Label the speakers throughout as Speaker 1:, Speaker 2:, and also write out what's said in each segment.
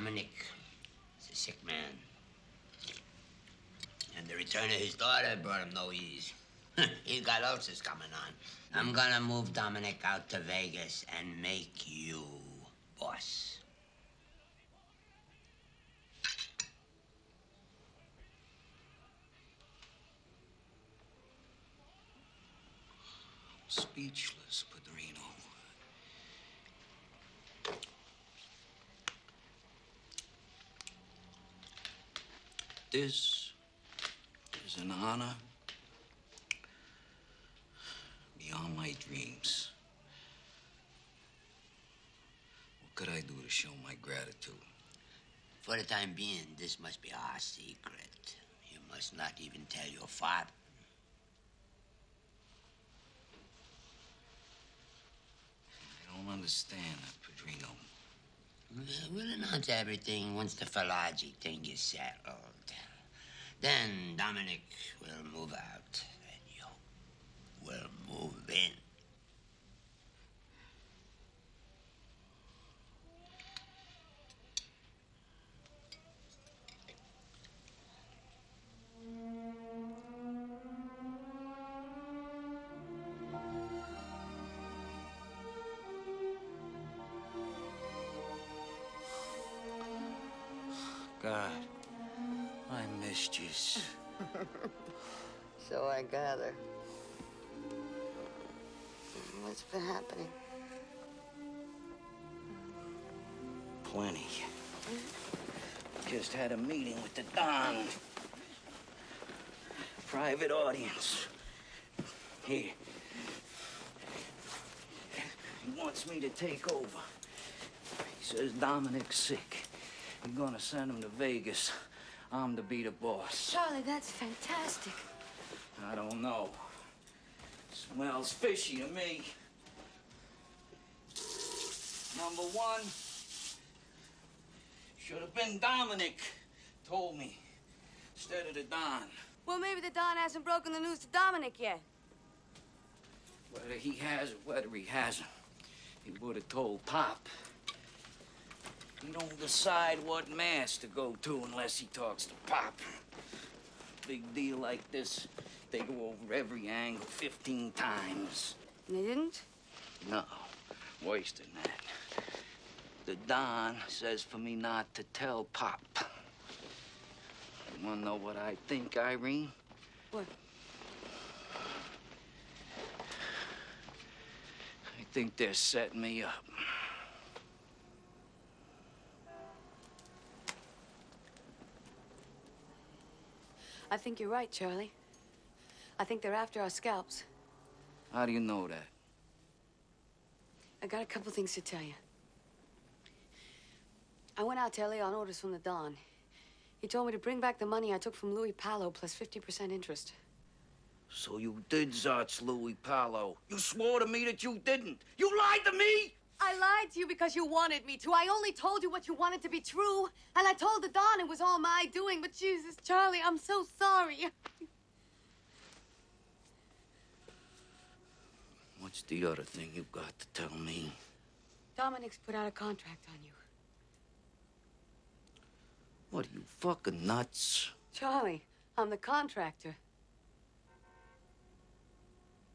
Speaker 1: Dominic is a sick man. And the return of his daughter brought him no ease. He's got ulcers coming on. I'm gonna move Dominic out to Vegas and make you boss.
Speaker 2: Speechless, Padrino. This is an honor beyond my dreams. What could I do to show my gratitude?
Speaker 1: For the time being, this must be our secret. You must not even tell your father.
Speaker 2: I don't understand that, Padrino.
Speaker 1: We'll announce everything once the Falaji thing is settled. Then Dominic will move out, and you will move in.
Speaker 2: God, I missed you.
Speaker 3: So I gather. What's been happening?
Speaker 2: Plenty. Just had a meeting with the Don. Private audience. Here. He wants me to take over. He says Dominic's sick. He's gonna send him to Vegas. I'm to be the boss.
Speaker 3: Charlie, that's fantastic.
Speaker 2: I don't know. Smells fishy to me. Number one, should have been Dominic. Told me. Instead of the Don.
Speaker 3: Well, maybe the Don hasn't broken the news to Dominic yet.
Speaker 2: Whether he has or whether he hasn't, he would have told Pop. He don't decide what mass to go to unless he talks to Pop. Big deal like this, they go over every angle 15 times.
Speaker 3: And they didn't?
Speaker 2: No, worse than that. The Don says for me not to tell Pop. You wanna know what I think, Irene?
Speaker 3: What?
Speaker 2: I think they're setting me up.
Speaker 3: I think you're right, Charlie. I think they're after our scalps.
Speaker 2: How do you know that?
Speaker 3: I got a couple things to tell you. I went out to LA on orders from the Don. He told me to bring back the money I took from Louis Palo plus 50% interest.
Speaker 2: So you did Zart's Louis Palo. You swore to me that you didn't. You lied to me!
Speaker 3: I lied to you because you wanted me to. I only told you what you wanted to be true. And I told the Don it was all my doing. But Jesus, Charlie, I'm so sorry.
Speaker 2: What's the other thing you got to tell me?
Speaker 3: Dominic's put out a contract on you.
Speaker 2: What, are you fucking nuts?
Speaker 3: Charlie, I'm the contractor.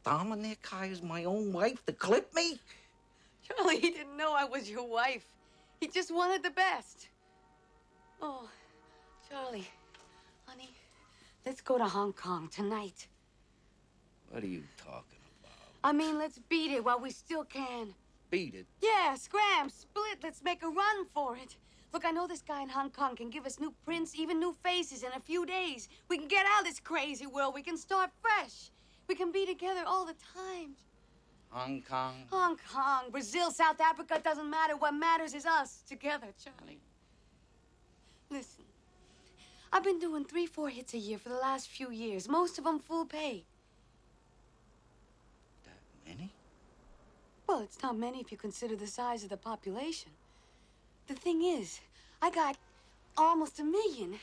Speaker 2: Dominic hires my own wife to clip me?
Speaker 3: Charlie, he didn't know I was your wife. He just wanted the best. Oh, Charlie, honey, let's go to Hong Kong tonight.
Speaker 2: What are you talking about?
Speaker 3: I mean, let's beat it while we still can.
Speaker 2: Beat it?
Speaker 3: Yeah, scram, split, let's make a run for it. Look, I know this guy in Hong Kong can give us new prints, even new faces in a few days. We can get out of this crazy world. We can start fresh. We can be together all the time.
Speaker 2: Hong Kong?
Speaker 3: Hong Kong, Brazil, South Africa, doesn't matter. What matters is us together, Charlie. Listen, I've been doing 3-4 hits a year for the last few years, most of them full pay.
Speaker 2: That many?
Speaker 3: Well, it's not many if you consider the size of the population. The thing is, I got almost $1 million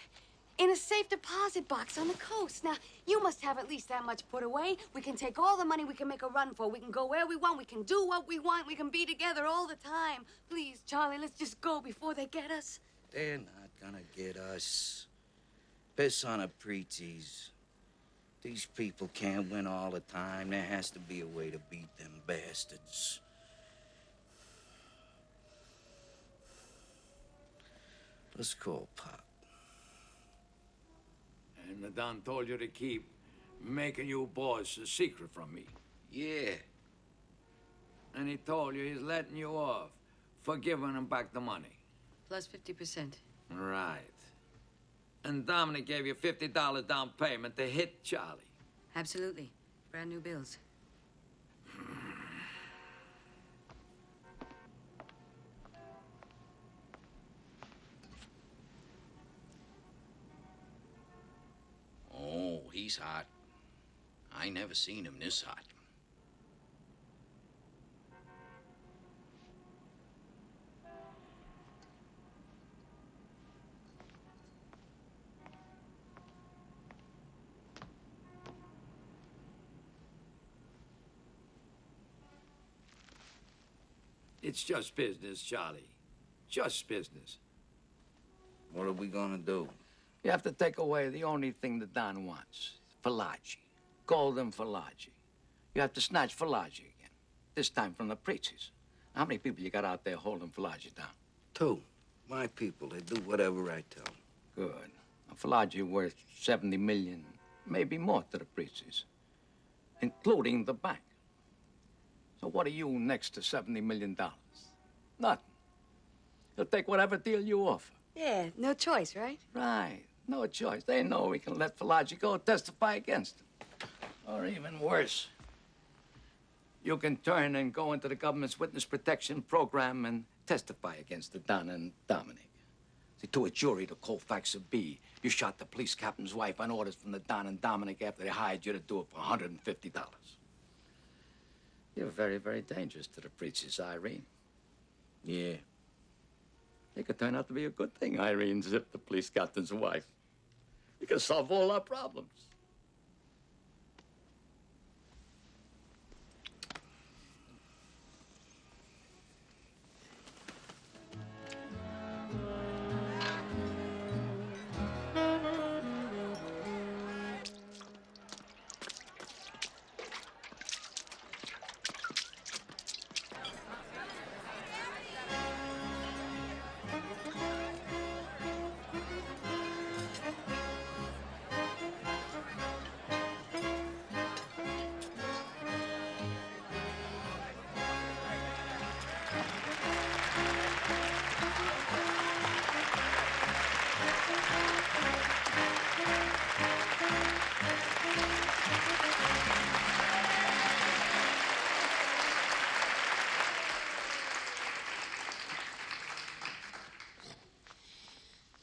Speaker 3: in a safe deposit box on the coast. Now, you must have at least that much put away. We can take all the money we can make a run for. We can go where we want. We can do what we want. We can be together all the time. Please, Charlie, let's just go before they get us.
Speaker 2: They're not gonna get us. Piss on a PRIZZI'S. These people can't win all the time. There has to be a way to beat them bastards. Let's call Pop.
Speaker 4: And the Don told you to keep making you boss a secret from me.
Speaker 2: Yeah.
Speaker 4: And he told you he's letting you off for giving him back the money.
Speaker 3: Plus 50%.
Speaker 4: Right. And Dominic gave you $50 down payment to hit Charlie.
Speaker 3: Absolutely. Brand new bills.
Speaker 2: Oh, he's hot. I never seen him this hot.
Speaker 4: It's just business, Charlie. Just business.
Speaker 2: What are we gonna do?
Speaker 4: You have to take away the only thing the Don wants. Falaji. Golden Falaji. You have to snatch Falaji again. This time from the PRIZZI'S. How many people you got out there holding Falaji down?
Speaker 2: 2. My people, they do whatever I tell them.
Speaker 4: Good. A Falaji worth 70 million, maybe more to the PRIZZI'S, including the bank. So what are you next to $70 million? Nothing. He'll take whatever deal you offer.
Speaker 3: Yeah, no choice, right?
Speaker 4: Right. No choice. They know we can let Falaji go testify against him. Or even worse, you can turn and go into the government's witness protection program and testify against the Don and Dominic. See, to a jury, the cold facts would be you shot the police captain's wife on orders from the Don and Dominic after they hired you to do it for $150. You're very, very dangerous to the PRIZZI'S, Irene.
Speaker 2: Yeah.
Speaker 4: It could turn out to be a good thing, Irene, zip the police captain's wife. You can solve all our problems.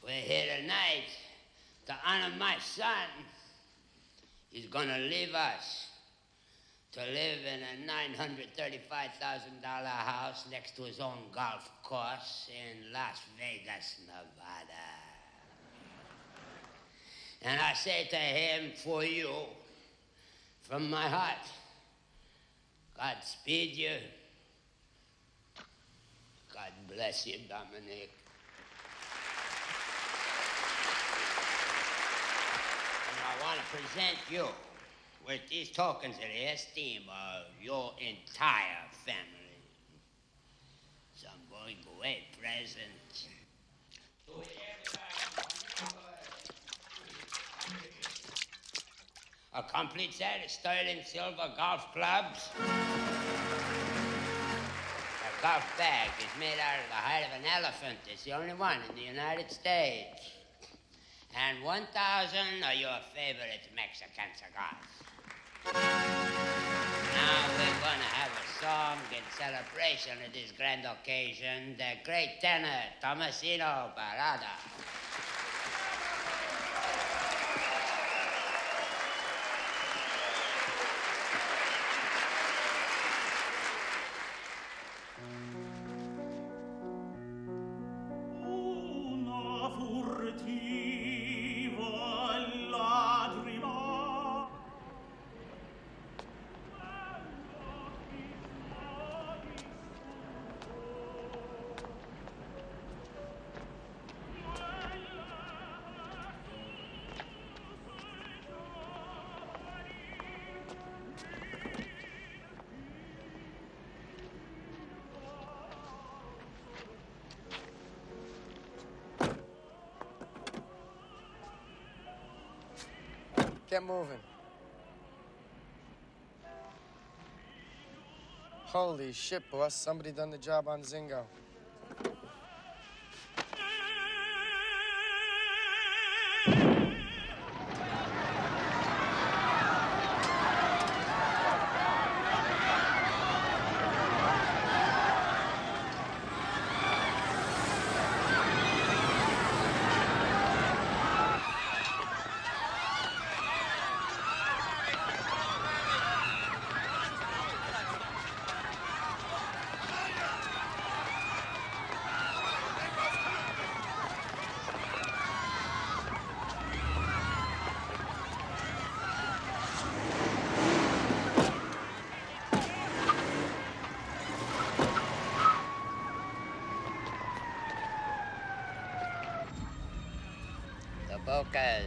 Speaker 1: We're here tonight to honor my son. He's gonna leave us to live in a $935,000 house next to his own golf course in Las Vegas, Nevada. And I say to him, for you, from my heart, Godspeed you. God bless you, Dominic. I want to present you with these tokens of the esteem of your entire family. Some going away presents. A complete set of sterling silver golf clubs. A golf bag is made out of the hide of an elephant. It's the only one in the United States. And 1,000 are your favorite Mexican cigars. Now we're gonna have a song in celebration of this grand occasion. The great tenor, Tomasino Barada.
Speaker 5: get moving. Holy shit, boss. Somebody done the job on Zingo.
Speaker 1: The Bocas,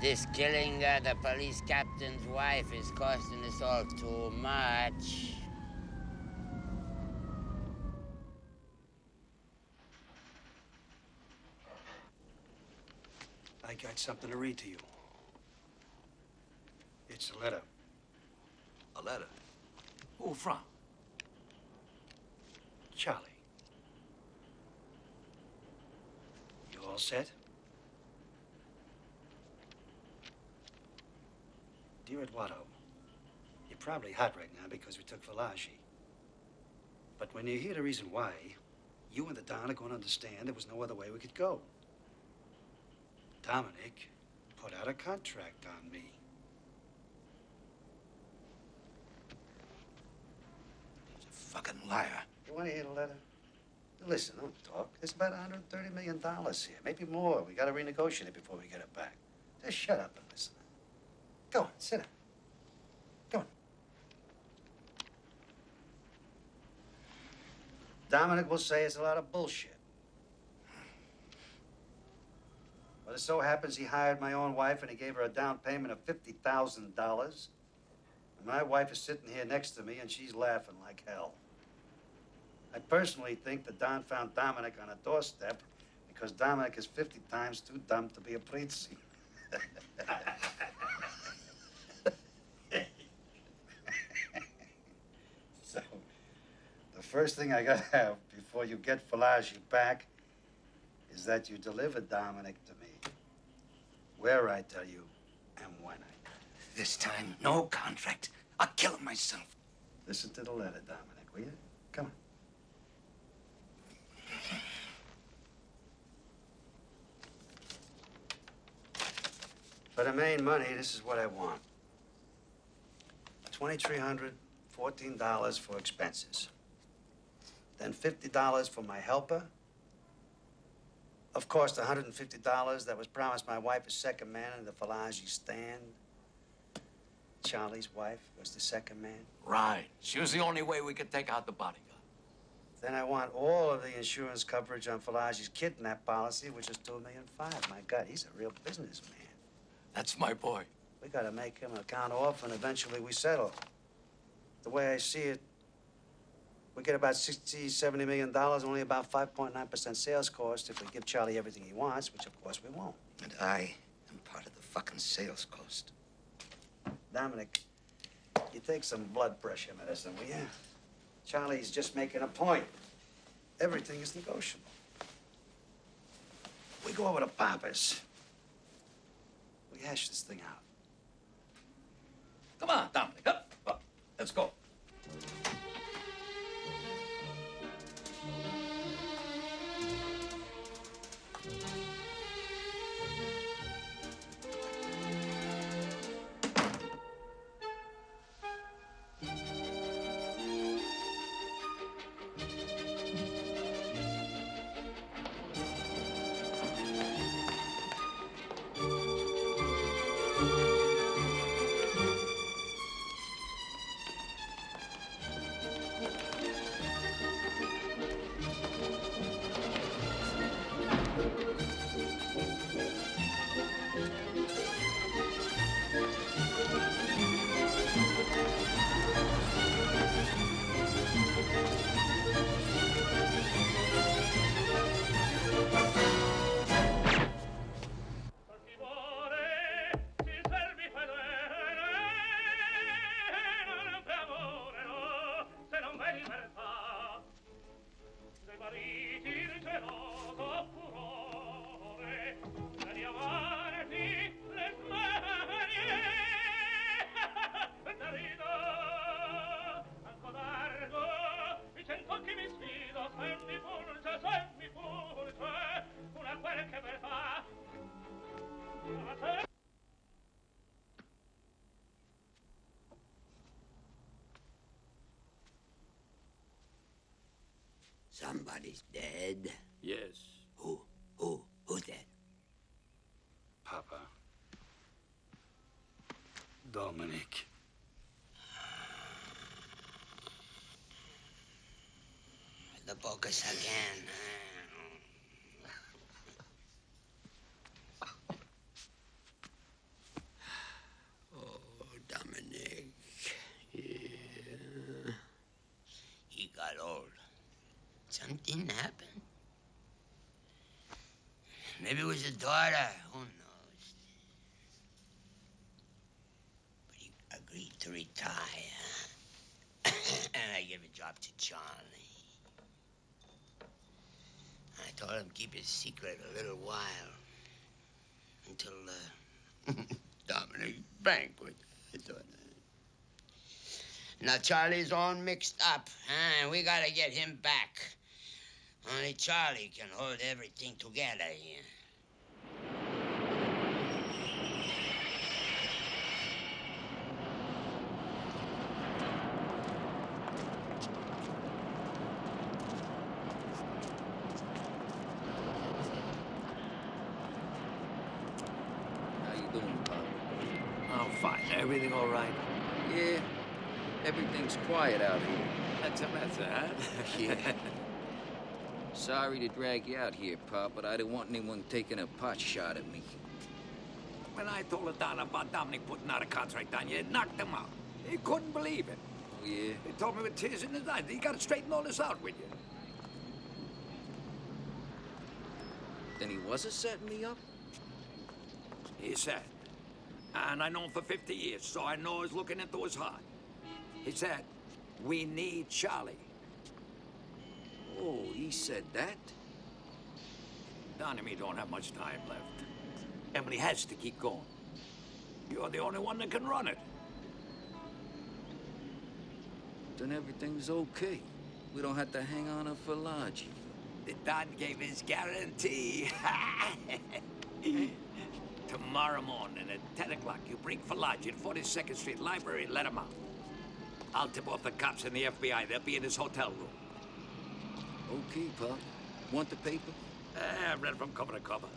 Speaker 1: this killing the police captain's wife is costing us all too much.
Speaker 6: I got something to read to you. It's a letter.
Speaker 4: A letter? Who from?
Speaker 6: Charlie. You all set? Dear Eduardo, you're probably hot right now because we took Valaji. But when you hear the reason why, you and the Don are going to understand there was no other way we could go. Dominic put out a contract on me.
Speaker 4: He's a fucking liar.
Speaker 6: You want to hear the letter? Listen, don't talk. There's about $130 million here, maybe more. We got to renegotiate it before we get it back. Just shut up and listen. Go on, sit down. Go on. Dominic will say it's a lot of bullshit. But it so happens he hired my own wife and he gave her a down payment of $50,000. And my wife is sitting here next to me and she's laughing like hell. I personally think that Don found Dominic on a doorstep because Dominic is 50 times too dumb to be a Prizzi. So, the first thing I gotta have before you get Valaji back is that you deliver Dominic to me. Where I tell you and when I.
Speaker 4: This time, no contract. I'll kill him myself.
Speaker 6: Listen to the letter, Dominic, will you? Come on. For the main money, this is what I want. $2,300, $14 for expenses. Then $50 for my helper. Of course, the $150 that was promised my wife as second man in the Valaji stand. Charlie's wife was the second man.
Speaker 4: Right. She was the only way we could take out the bodyguard.
Speaker 6: Then I want all of the insurance coverage on Valaji's kidnap policy, which is $2.5 million. My God, he's a real businessman.
Speaker 4: That's my boy.
Speaker 6: We gotta make him account off, and eventually we settle. The way I see it, we get about $60-70 million, only about 5.9% sales cost if we give Charlie everything he wants, which of course we won't.
Speaker 2: And I am part of the fucking sales cost.
Speaker 6: Dominic, you take some blood pressure medicine, will you? Charlie's just making a point. Everything is negotiable. We go over to Papa's. We hash this thing out.
Speaker 4: Come on, Dominic. Up. Let's go.
Speaker 1: Somebody's dead.
Speaker 2: Yes.
Speaker 1: Who's dead?
Speaker 2: Papa. Dominic.
Speaker 1: The bogus again. Oh, Dominic. Yeah. He got old. Something happened. Maybe it was a daughter. Who knows? But he agreed to retire. And I gave a job to Charlie. I told him keep his secret a little while. Until, Dominic's banquet. I thought. Now, Charlie's all mixed up, huh? We gotta get him back. Only Charlie can hold everything together here.
Speaker 2: How you doing, Pop?
Speaker 4: I'm fine. Everything all right?
Speaker 2: Yeah. Everything's quiet out here.
Speaker 4: That's a mess, huh?
Speaker 2: Yeah. Sorry to drag you out here, Pop, but I didn't want anyone taking a pot shot at me.
Speaker 4: When I told the Don about Dominic putting out a contract on you, it knocked him out. He couldn't believe it.
Speaker 2: Oh, yeah?
Speaker 4: He told me with tears in his eyes. He got to straighten all this out with you.
Speaker 2: Then he wasn't setting me up?
Speaker 4: He said, and I know him for 50 years, so I know he's looking into his heart. He said, we need Charlie.
Speaker 2: Oh, he said that?
Speaker 4: Don and me don't have much time left. Emily has to keep going. You're the only one that can run it.
Speaker 2: Then everything's okay. We don't have to hang on to Falaji.
Speaker 4: The Don gave his guarantee. Tomorrow morning at 10 o'clock, you bring Falaji to 42nd Street Library and let him out. I'll tip off the cops and the FBI. They'll be in his hotel room.
Speaker 2: Okay, Pop. Want the paper?
Speaker 4: I've read from cover to cover.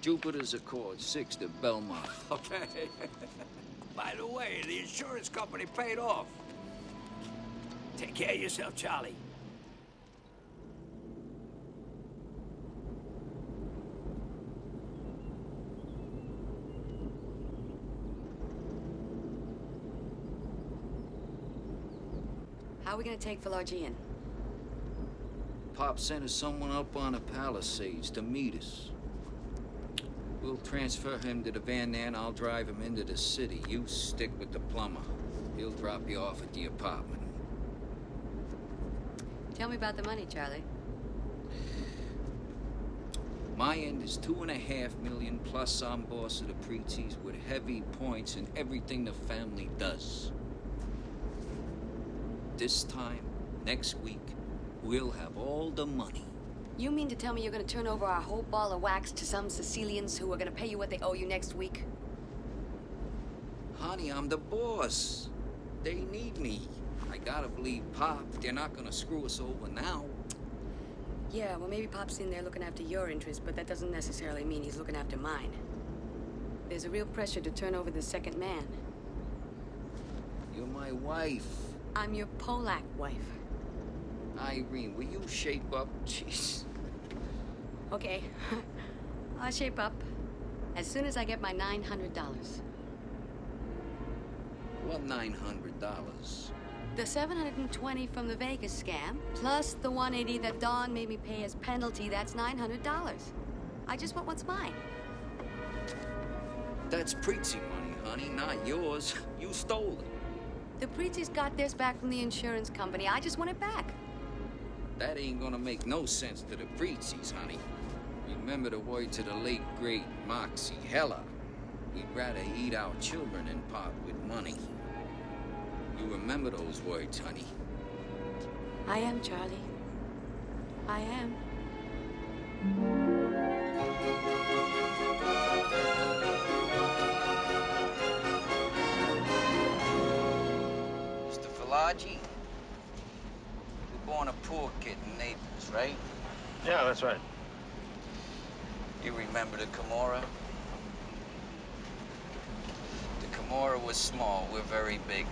Speaker 2: Jupiter's Accord, 6 to Belmont.
Speaker 4: Okay. By the way, the insurance company paid off. Take care of yourself, Charlie.
Speaker 3: How are we gonna take Falaji in?
Speaker 2: Pop sent us someone up on the Palisades to meet us. We'll transfer him to the van there and I'll drive him into the city. You stick with the plumber. He'll drop you off at the apartment.
Speaker 3: Tell me about the money, Charlie.
Speaker 2: My end is $2.5 million, plus I'm boss of the PRIZZI'S with heavy points in everything the family does. This time, next week, we'll have all the money.
Speaker 3: You mean to tell me you're gonna turn over our whole ball of wax to some Sicilians who are gonna pay you what they owe you next week?
Speaker 2: Honey, I'm the boss. They need me. I gotta believe Pop. They're not gonna screw us over now.
Speaker 3: Yeah, well, maybe Pop's in there looking after your interests, but that doesn't necessarily mean he's looking after mine. There's a real pressure to turn over the second man.
Speaker 2: You're my wife.
Speaker 3: I'm your Polak wife.
Speaker 2: Irene, will you shape up? Jeez.
Speaker 3: Okay, I'll shape up as soon as I get my $900.
Speaker 2: What $900?
Speaker 3: The $720 from the Vegas scam, plus the $180 that Dawn made me pay as penalty, that's $900. I just want what's mine.
Speaker 2: That's PRIZZI money, honey, not yours. You stole it.
Speaker 3: The PRIZZI'S got theirs back from the insurance company. I just want it back.
Speaker 2: That ain't gonna make no sense to the PRIZZI'S, honey. Remember the words of the late, great Moxie Heller. We'd rather eat our children than part with money. You remember those words, honey.
Speaker 3: I am, Charlie. I am.
Speaker 2: Mr. Falaji, born a poor kid in Naples, right?
Speaker 7: Yeah, that's right.
Speaker 2: You remember the Camorra? The Camorra was small. We're very big.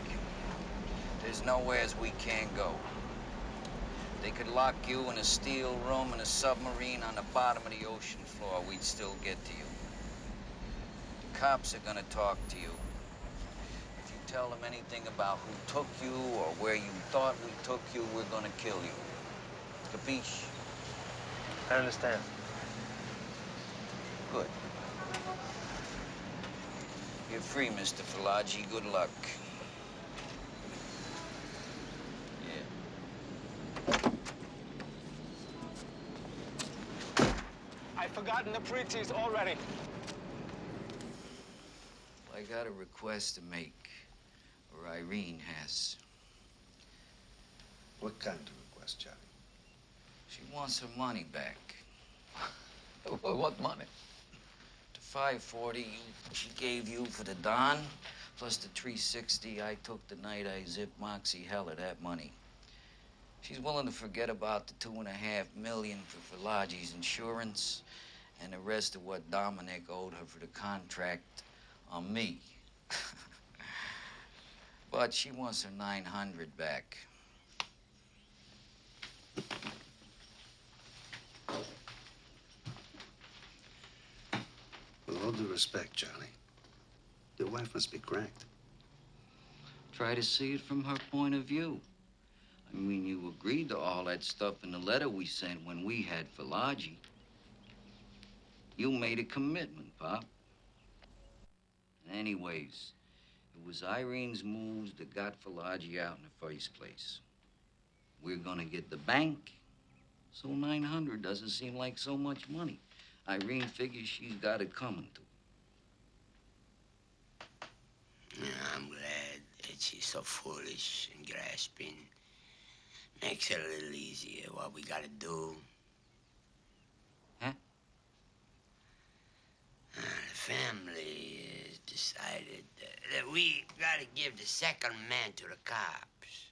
Speaker 2: There's nowheres we can't go. They could lock you in a steel room in a submarine on the bottom of the ocean floor. We'd still get to you. The cops are gonna talk to you. If you tell them anything about who took you or where you thought we took you, we're gonna kill you. Capiche?
Speaker 7: I understand.
Speaker 2: Good. You're free, Mr. Falagi. Good luck. Yeah.
Speaker 7: I've forgotten the PRIZZI'S already.
Speaker 2: I got a request to make, or Irene has.
Speaker 6: What kind of request, Charlie?
Speaker 2: She wants her money back.
Speaker 4: What money?
Speaker 2: The 540 she gave you for the Don, plus the 360 I took the night I zipped Moxie hell of that money. She's willing to forget about the $2.5 million for Falagi's insurance and the rest of what Dominic owed her for the contract on me. But she wants her 900 back.
Speaker 6: With all due respect, Charlie, your wife must be cracked.
Speaker 2: Try to see it from her point of view. I mean, you agreed to all that stuff in the letter we sent when we had Falagi. You made a commitment, Pop. Anyways, it was Irene's moves that got Falagi out in the first place. We're gonna get the bank, so 900 doesn't seem like so much money. Irene figures she's got it coming to her.
Speaker 1: Yeah, I'm glad that she's so foolish and grasping. Makes it a little easier what we gotta do.
Speaker 2: Huh?
Speaker 1: The family has decided that we gotta give the second man to the cops.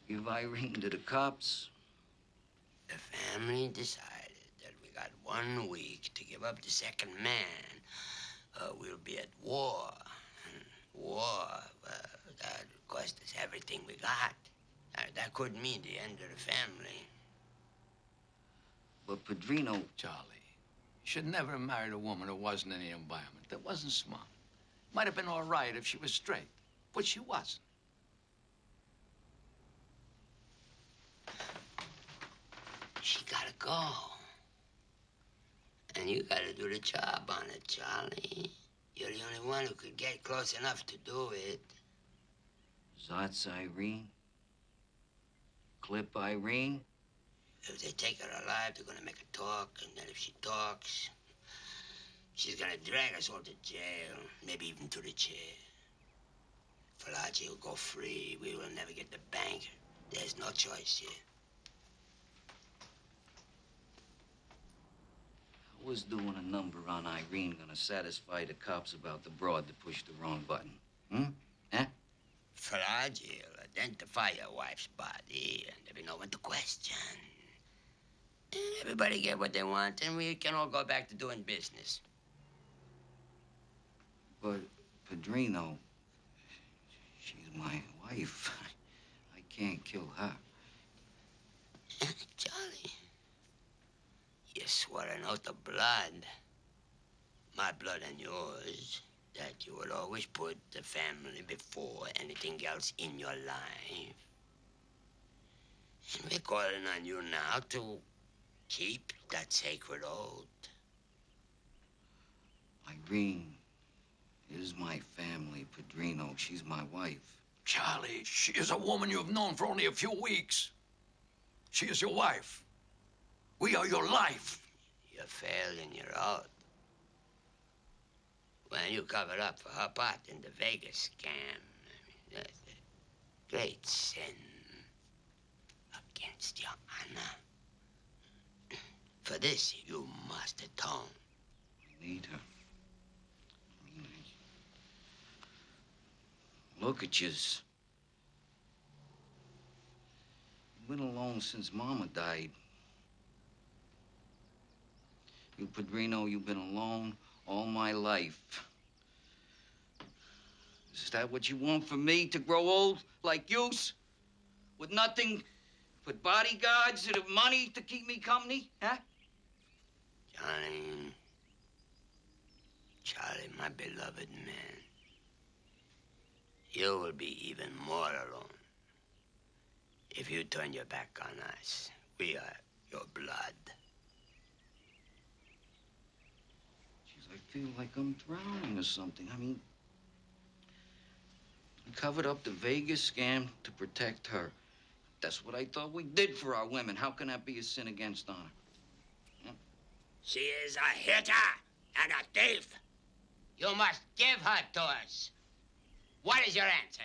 Speaker 2: Give Irene to the cops?
Speaker 1: The family decided that we got 1 week to give up the second man. We'll be at war. War, that cost us everything we got. That could mean the end of the family.
Speaker 2: But Padrino...
Speaker 4: Charlie, you should never have married a woman who wasn't in the environment. That wasn't smart. Might have been all right if she was straight, but she wasn't.
Speaker 1: She gotta go. And you gotta do the job on it, Charlie. You're the only one who could get close enough to do it.
Speaker 2: Zot's Irene? Clip Irene?
Speaker 1: If they take her alive, they're gonna make her talk, and then if she talks, she's gonna drag us all to jail, maybe even to the chair. Falagi will go free. We will never get the bank. There's no choice here.
Speaker 2: How was doing a number on Irene gonna satisfy the cops about the broad that pushed the wrong button? Huh?
Speaker 1: Falagi will identify your wife's body, and there'll be no one to question. And everybody get what they want, and we can all go back to doing business.
Speaker 2: But Padrino, she's my wife. I can't kill her.
Speaker 1: Charlie, you swore an oath of blood, my blood and yours, that you will always put the family before anything else in your life. And we're calling on you now to keep that sacred oath.
Speaker 2: Irene is my family, Padrino. She's my wife.
Speaker 4: Charlie, she is a woman you have known for only a few weeks. She is your wife. We are your life.
Speaker 1: You failed in your oath. When you covered up for her part in the Vegas scam, that's a great sin against your honor. For this, you must atone.
Speaker 2: I need her. Look at yous. been alone since Mama died. You, Padrino, you've been alone all my life. Is that what you want from me, to grow old like youse? With nothing but bodyguards and money to keep me company, huh?
Speaker 1: Johnny, Charlie, my beloved man, you will be even more alone if you turn your back on us. We are your blood.
Speaker 2: Jeez, I feel like I'm drowning or something. I mean, we covered up the Vegas scam to protect her. That's what I thought we did for our women. How can that be a sin against honor? Huh?
Speaker 1: She is a hitter and a thief. You must give her to us. What is your answer?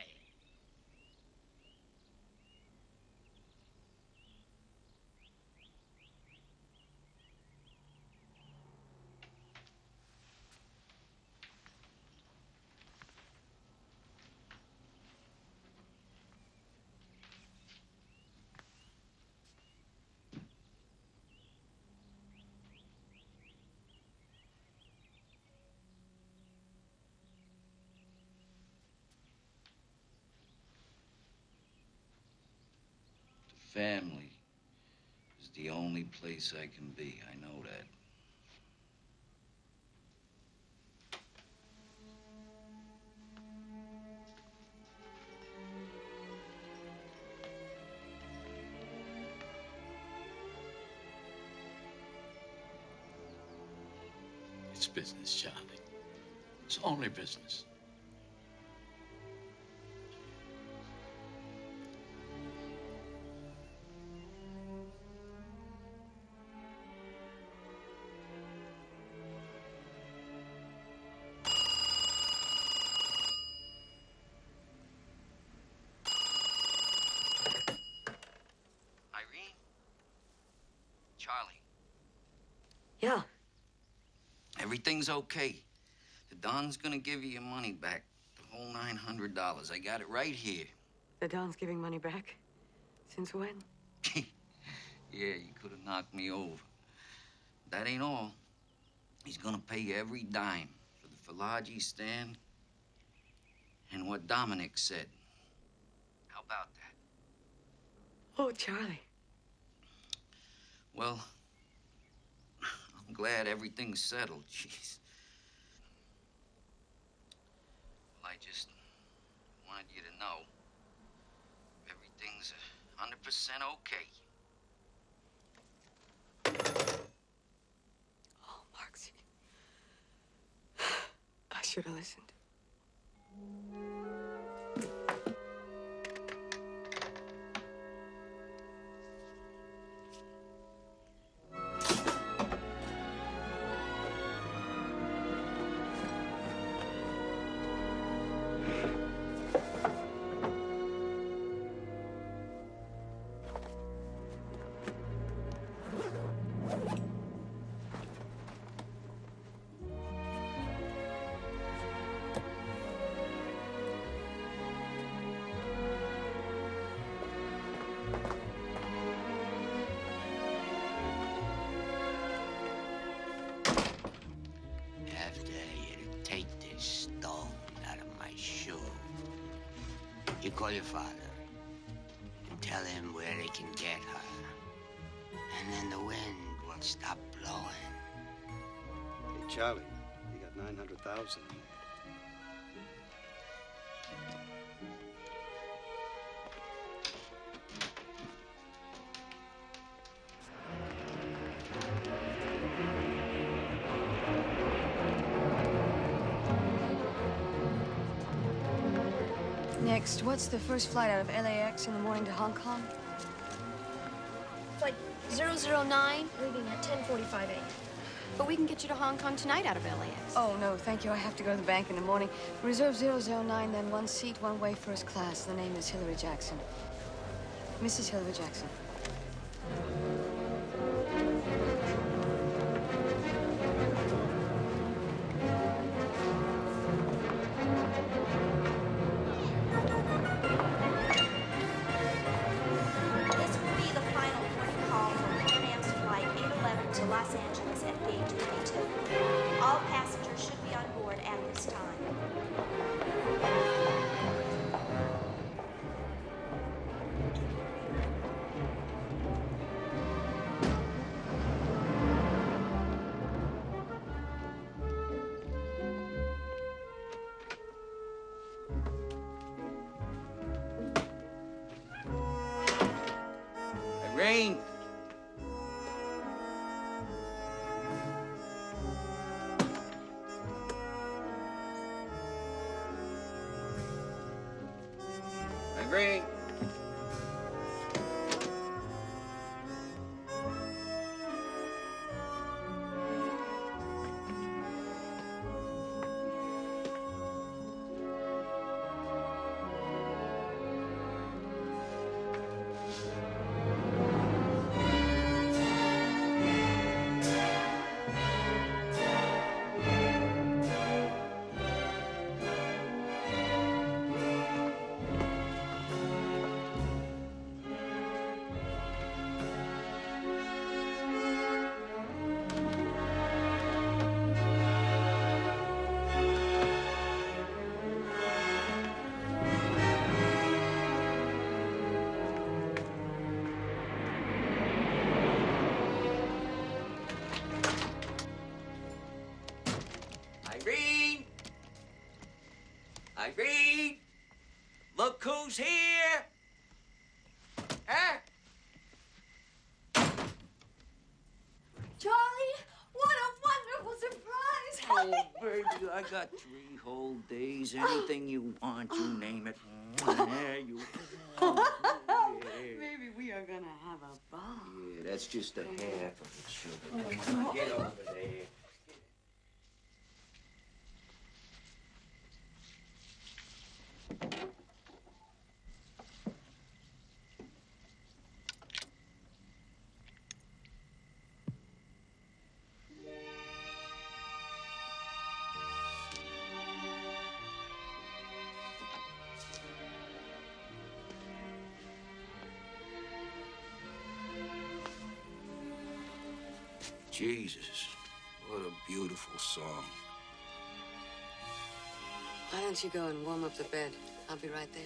Speaker 2: Family is the only place I can be. I know that.
Speaker 4: It's business, Charlie. It's only business.
Speaker 2: Irene? Charlie?
Speaker 3: Yeah.
Speaker 2: Everything's okay. The Don's gonna give you your money back. The whole $900. I got it right here.
Speaker 3: The Don's giving money back? Since when?
Speaker 2: Yeah, you could have knocked me over. That ain't all. He's gonna pay you every dime for the Falaji stand and what Dominic said. How about that?
Speaker 3: Oh, Charlie.
Speaker 2: Well, I'm glad everything's settled. Jeez. Well, I just wanted you to know everything's 100% okay.
Speaker 3: Oh, Marksy. I should have listened.
Speaker 1: After you take this stone out of my shoe, you call your father and tell him where he can get her. And then the wind will stop blowing.
Speaker 6: Hey, Charlie, you got 900,000 in there.
Speaker 3: Next, what's the first flight out of LAX in the morning to Hong Kong?
Speaker 8: Flight 009, leaving at 10:45 a.m.
Speaker 3: But we can get you to Hong Kong tonight out of LAX. Oh, no, thank you. I have to go to the bank in the morning. Reserve 009, then one seat, one way, first class. The name is Hillary Jackson. Mrs. Hillary Jackson.
Speaker 8: This will
Speaker 2: Irene. Irene. Irene! Irene! Look who's here! Huh?
Speaker 3: Charlie, what a wonderful surprise!
Speaker 2: Oh, baby, I got 3 whole days. Anything you want, you name it. There you go.
Speaker 3: Maybe we are gonna have a ball.
Speaker 2: Yeah, that's just a half of it, sugar. Come on, get over there. Jesus, what a beautiful song.
Speaker 3: Why don't you go and warm up the bed? I'll be right there.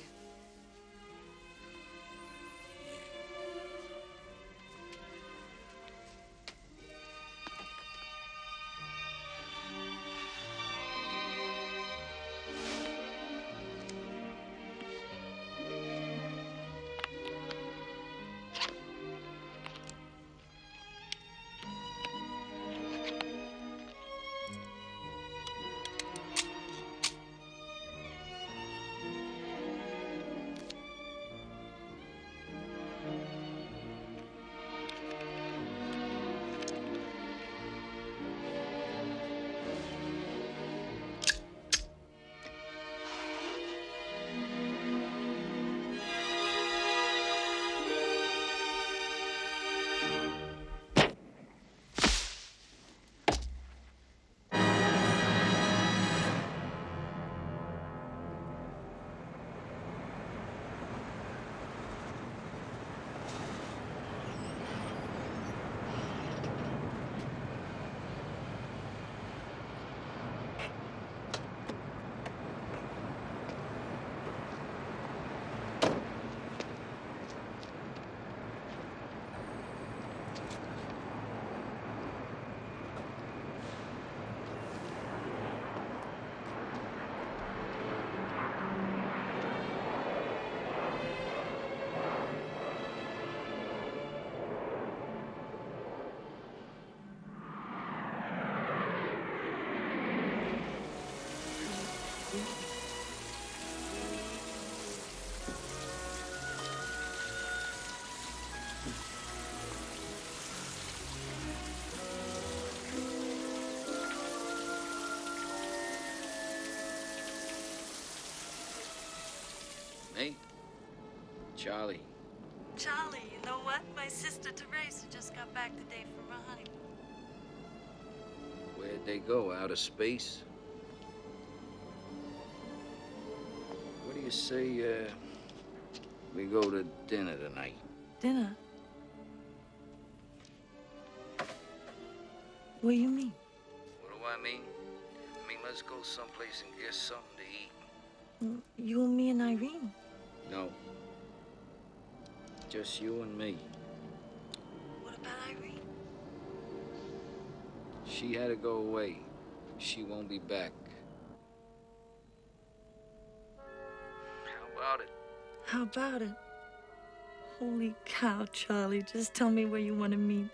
Speaker 2: Me? Charlie.
Speaker 9: Charlie, you know what? My sister Teresa just got back today from her honeymoon.
Speaker 2: Where'd they go? Outer space? What do you say, we go to dinner tonight?
Speaker 9: Dinner? What do you mean?
Speaker 2: What do I mean? I mean, let's go someplace and get something to eat.
Speaker 9: You and me and Irene.
Speaker 2: No. Just you and me.
Speaker 9: What about Irene?
Speaker 2: She had to go away. She won't be back. How about it?
Speaker 9: How about it? Holy cow, Charlie. Just tell me where you want to meet.